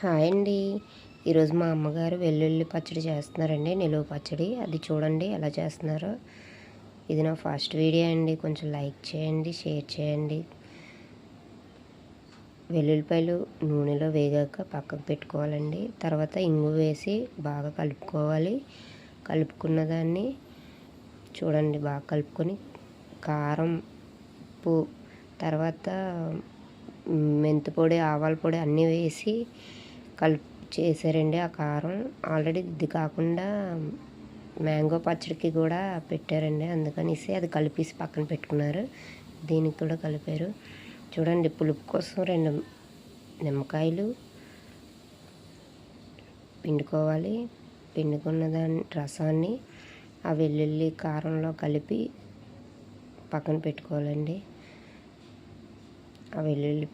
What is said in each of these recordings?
Hi అండి. ఈరోజు మా అమ్మగారు వెల్లుల్లి పచ్చడి చేస్తున్నారండి, నిలువ పచ్చడి. అది చూడండి ఎలా చేస్తున్నారో. ఇది నా ఫస్ట్ వీడియో అండి, కొంచెం లైక్ చేయండి, షేర్ చేయండి. వెల్లుల్లిపాయలు నూనెలో వేగాక పక్కకు పెట్టుకోవాలండి. తర్వాత ఇంగు వేసి బాగా కలుపుకోవాలి. కలుపుకున్న దాన్ని చూడండి బాగా కలుపుకొని కారం, ఉప్పు, తర్వాత మెంతిపొడి, ఆవాల పొడి అన్నీ వేసి చేశారండి. ఆ కారం ఆల్రెడీ ఇది కాకుండా మ్యాంగో పచ్చడికి కూడా పెట్టారండి, అందుకనేసి అది కలిపేసి పక్కన పెట్టుకున్నారు. దీనికి కూడా కలిపారు. చూడండి పులుపు కోసం 2 నిమ్మకాయలు పిండుకోవాలి. పిండుకున్న దాని రసాన్ని ఆ వెల్లుల్లి కారంలో కలిపి పక్కన పెట్టుకోవాలండి. ఆ వెల్లుల్లి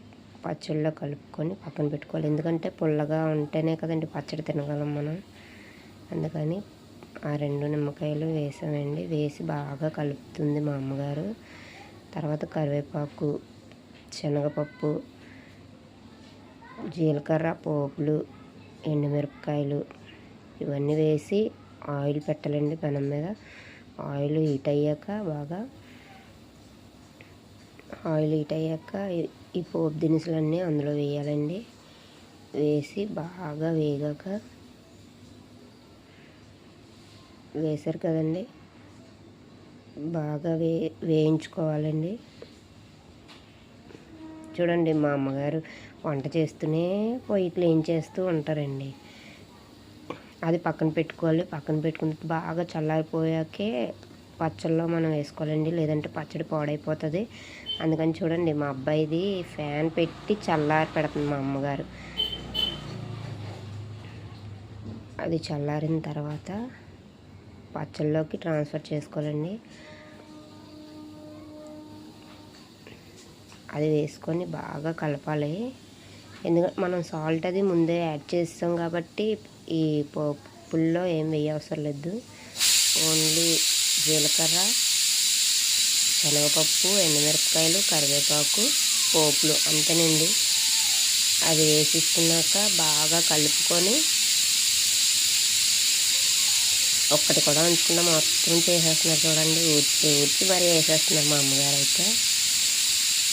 పచ్చడిలో కలుపుకొని పక్కన పెట్టుకోవాలి. ఎందుకంటే పుల్లగా ఉంటేనే కదండి పచ్చడి తినగలం మనం. అందుకని ఆ 2 నిమ్మకాయలు వేసామండి. వేసి బాగా కలుపుతుంది మా అమ్మగారు. తర్వాత కరివేపాకు, శనగపప్పు, జీలకర్ర, పోపులు, ఎండుమిరపకాయలు ఇవన్నీ వేసి ఆయిల్ పెట్టాలండి పెనం మీద. ఆయిల్ హీట్ అయ్యాక ఈ పోపు దినుసులన్నీ అందులో వేయాలండి. వేసి బాగా వేగాక వేశారు కదండి, బాగా వేయించుకోవాలండి. చూడండి మా అమ్మగారు వంట చేస్తూనే పొయ్యి క్లీన్ చేస్తూ ఉంటారండి. అది పక్కన పెట్టుకోవాలి. పక్కన పెట్టుకున్న బాగా చల్లారిపోయాకే పచ్చళ్ళలో మనం వేసుకోవాలండి, లేదంటే పచ్చడి పాడైపోతుంది. అందుకని చూడండి మా అబ్బాయిది ఫ్యాన్ పెట్టి చల్లారి పెడుతుంది మా అమ్మగారు. అది చల్లారిన తర్వాత పచ్చళ్ళలోకి ట్రాన్స్ఫర్ చేసుకోవాలండి. అది వేసుకొని బాగా కలపాలి. ఎందుకంటే మనం సాల్ట్ అది ముందే యాడ్ చేస్తాం కాబట్టి ఈ పుల్లో ఏం వేయవసరం లేదు. ఓన్లీ జీలకర్ర, శనగపప్పు, ఎండుమిరపకాయలు, కరివేపాకు, పోపులు అంతేనండి. అది వేసుకున్నాక బాగా కలుపుకొని ఒక్కటి కూడా ఉంచకుండా మొత్తం చేసేస్తున్నారు చూడండి. ఊడ్చి మరీ వేసేస్తున్నారు మా అమ్మగారు అయితే.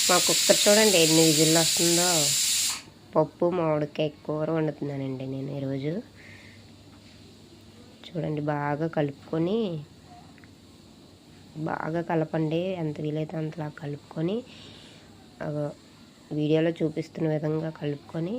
మా కుక్కర్ చూడండి ఎన్ని విజిల్లు వస్తుందో. పప్పు మామిడికాయ కూర వండుతున్నానండి నేను ఈరోజు. చూడండి బాగా కలుపుకొని బాగా కలపండి, ఎంత వీలైతే అంతలా కలుపుకొని వీడియోలో చూపిస్తున్న విధంగా కలుపుకొని